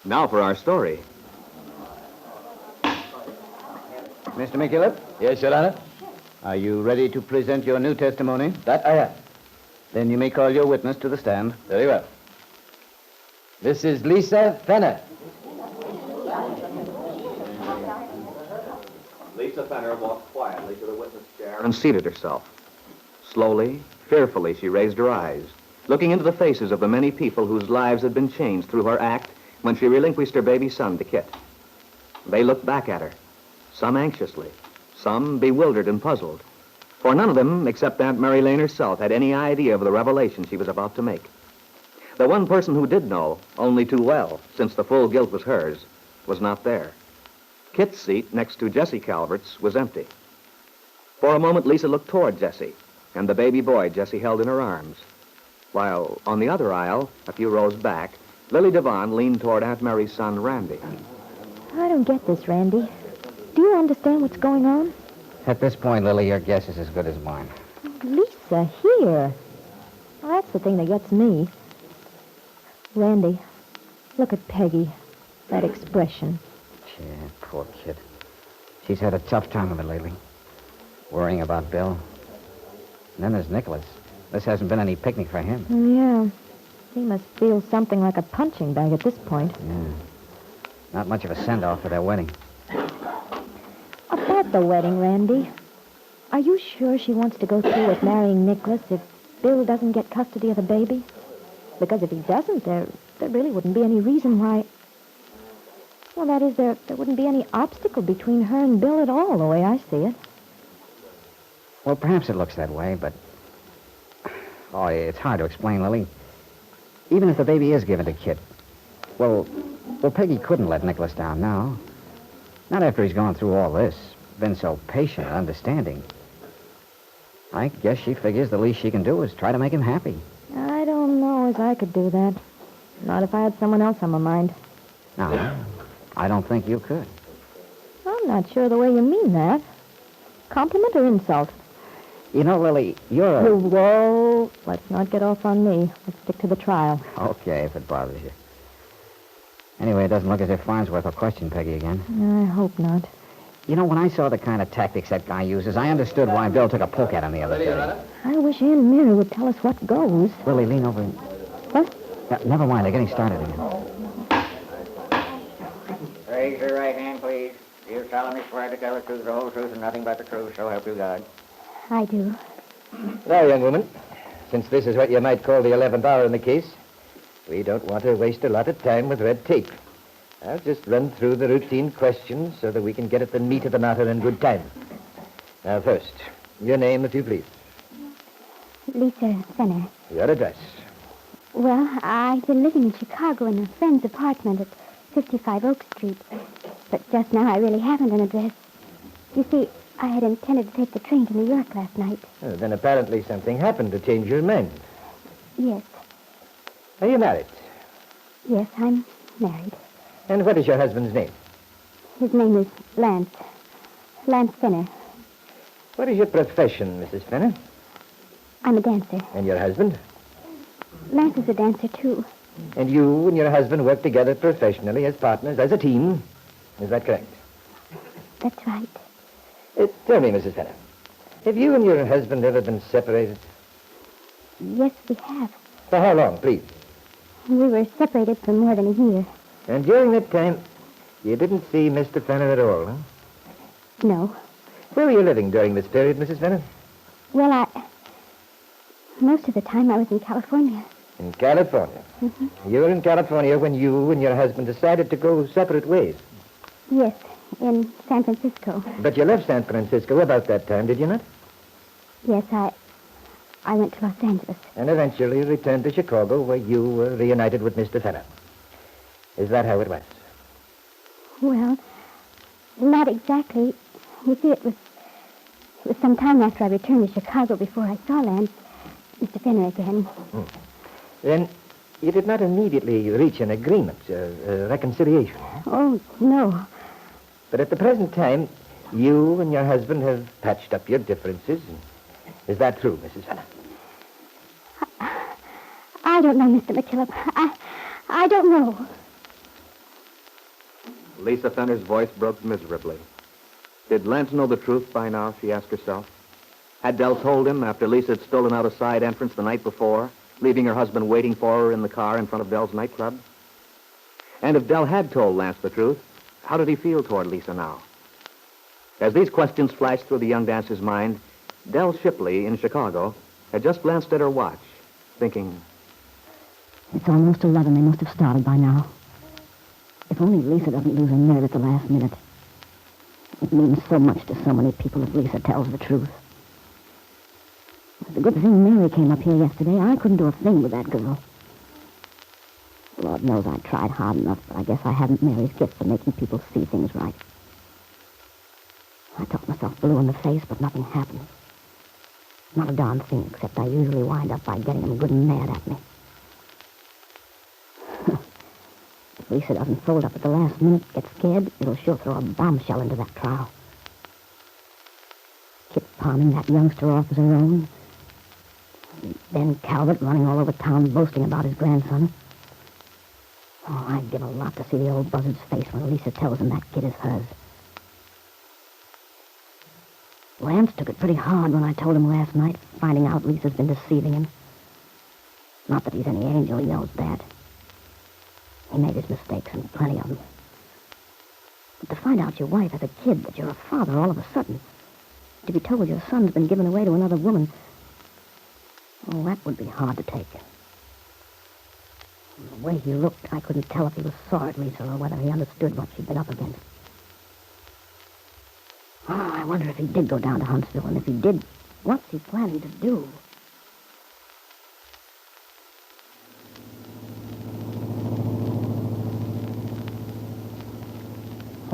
Now for our story. Mr. McKillop? Yes, Your Honor? Are you ready to present your new testimony? That I am. Then you may call your witness to the stand. Very well. This is Lisa Fenner. Lisa Fenner walked quietly to the witness chair and seated herself. Slowly, fearfully, she raised her eyes, looking into the faces of the many people whose lives had been changed through her act when she relinquished her baby son to Kit. They looked back at her, some anxiously, some bewildered and puzzled, for none of them, except Aunt Mary Lane herself, had any idea of the revelation she was about to make. The one person who did know, only too well, since the full guilt was hers, was not there. Kit's seat next to Jessie Calvert's was empty. For a moment, Lisa looked toward Jessie and the baby boy Jessie held in her arms, while on the other aisle, a few rows back, Lily Devon leaned toward Aunt Mary's son, Randy. I don't get this, Randy. Do you understand what's going on? At this point, Lily, your guess is as good as mine. Lisa, here. Well, that's the thing that gets me. Randy, look at Peggy. That expression. Yeah, poor kid. She's had a tough time of it lately. Worrying about Bill. And then there's Nicholas. This hasn't been any picnic for him. Yeah. He must feel something like a punching bag at this point. Yeah. Not much of a send-off for their wedding. About the wedding, Randy. Are you sure she wants to go through with marrying Nicholas if Bill doesn't get custody of the baby? Because if he doesn't, there really wouldn't be any reason why... Well, that is, there wouldn't be any obstacle between her and Bill at all, the way I see it. Well, perhaps it looks that way, but... Oh, it's hard to explain, Lily. Even if the baby is given to Kit, well, Peggy couldn't let Nicholas down now. Not after he's gone through all this, been so patient and understanding. I guess she figures the least she can do is try to make him happy. I don't know as I could do that. Not if I had someone else on my mind. No, I don't think you could. I'm not sure the way you mean that. Compliment or insult? You know, Lily, you're Whoa, let's not get off on me. Let's stick to the trial. Okay, if it bothers you. Anyway, it doesn't look as if Farnsworth will question Peggy again. I hope not. You know, when I saw the kind of tactics that guy uses, I understood why Bill took a poke at him the other day. I wish Aunt Mary would tell us what goes. Lily, lean over and... What? Yeah, never mind, they're getting started again. Raise your right hand, please. Do you solemnly swear to tell the truth, the whole truth, and nothing but the truth, so help you God? I do. Now, young woman, since this is what you might call the 11th hour in the case, we don't want to waste a lot of time with red tape. I'll just run through the routine questions so that we can get at the meat of the matter in good time. Now, first, your name, if you please. Lisa Fenner. Your address. Well, I've been living in Chicago in a friend's apartment at 55 Oak Street. But just now I really haven't an address. You see, I had intended to take the train to New York last night. Then apparently something happened to change your mind. Yes. Are you married? Yes, I'm married. And what is your husband's name? His name is Lance. Lance Fenner. What is your profession, Mrs. Fenner? I'm a dancer. And your husband? Lance is a dancer, too. And you and your husband work together professionally as partners, as a team. Is that correct? That's right. Tell me, Mrs. Fenner, have you and your husband ever been separated? Yes, we have. For how long, please? We were separated for more than a year. And during that time, you didn't see Mr. Fenner at all, huh? No. Where were you living during this period, Mrs. Fenner? Well, most of the time I was in California. In California? Mm-hmm. You were in California when you and your husband decided to go separate ways. Yes, in San Francisco. But you left San Francisco about that time, did you not? Yes, I went to Los Angeles. And eventually returned to Chicago, where you were reunited with Mr. Fenner. Is that how it was? Well, not exactly. You see, it was some time after I returned to Chicago before I saw Mr. Fenner again. Then you did not immediately reach an agreement, a reconciliation. Oh, no. But at the present time, you and your husband have patched up your differences. Is that true, Mrs. Fenner? I don't know, Mr. McKillop. I don't know. Lisa Fenner's voice broke miserably. Did Lance know the truth by now, she asked herself? Had Dell told him after Lisa had stolen out a side entrance the night before, leaving her husband waiting for her in the car in front of Dell's nightclub? And if Dell had told Lance the truth, how did he feel toward Lisa now? As these questions flashed through the young dancer's mind, Dell Shipley in Chicago had just glanced at her watch, thinking, It's almost 11. They must have started by now. If only Lisa doesn't lose her nerve at the last minute. It means so much to so many people if Lisa tells the truth. It's a good thing Mary came up here yesterday. I couldn't do a thing with that girl. Lord knows I tried hard enough, but I guess I haven't Mary's gift for making people see things right. I talked myself blue in the face, but nothing happened. Not a darn thing, except I usually wind up by getting them good and mad at me. If Lisa doesn't fold up at the last minute, get scared, it'll sure throw a bombshell into that trial. Kit palming that youngster off as her own. Ben Calvert running all over town boasting about his grandson. Oh, I'd give a lot to see the old buzzard's face when Lisa tells him that kid is hers. Lance took it pretty hard when I told him last night, finding out Lisa's been deceiving him. Not that he's any angel, he knows that. He made his mistakes, and plenty of them. But to find out your wife has a kid, that you're a father all of a sudden, to be told your son's been given away to another woman, oh, that would be hard to take. The way he looked, I couldn't tell if he was sore at Lisa or whether he understood what she'd been up against. Oh, I wonder if he did go down to Huntsville, and if he did, what's he planning to do?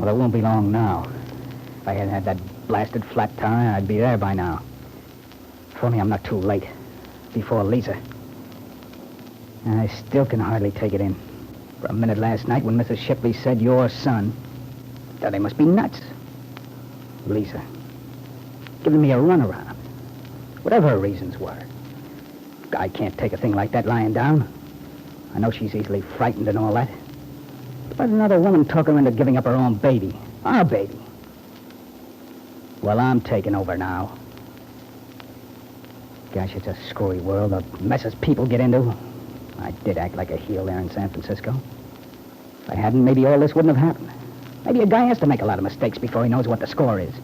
Well, it won't be long now. If I hadn't had that blasted flat tire, I'd be there by now. If only I'm not too late. Before Lisa. I still can hardly take it in. For a minute last night when Mrs. Shipley said your son, thought they must be nuts. Lisa. Giving me a runaround. Whatever her reasons were. I can't take a thing like that lying down. I know she's easily frightened and all that. But another woman talk her into giving up her own baby. Our baby. Well, I'm taking over now. Gosh, it's a screwy world. The messes people get into. I did act like a heel there in San Francisco. If I hadn't, maybe all this wouldn't have happened. Maybe a guy has to make a lot of mistakes before he knows what the score is.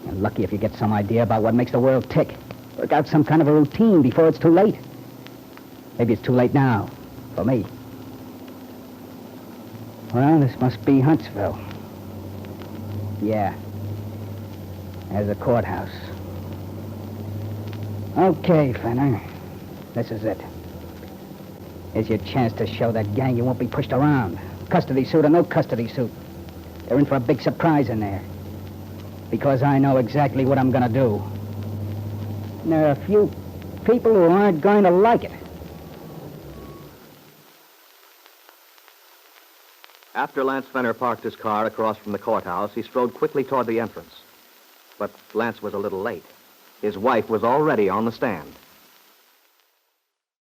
You're lucky if you get some idea about what makes the world tick. Work out some kind of a routine before it's too late. Maybe it's too late now. For me. Well, this must be Huntsville. Yeah. There's the courthouse. Okay, Fenner. This is it. Here's your chance to show that gang you won't be pushed around. Custody suit or no custody suit. They're in for a big surprise in there. Because I know exactly what I'm gonna do. And there are a few people who aren't going to like it. After Lance Fenner parked his car across from the courthouse, he strode quickly toward the entrance. But Lance was a little late. His wife was already on the stand.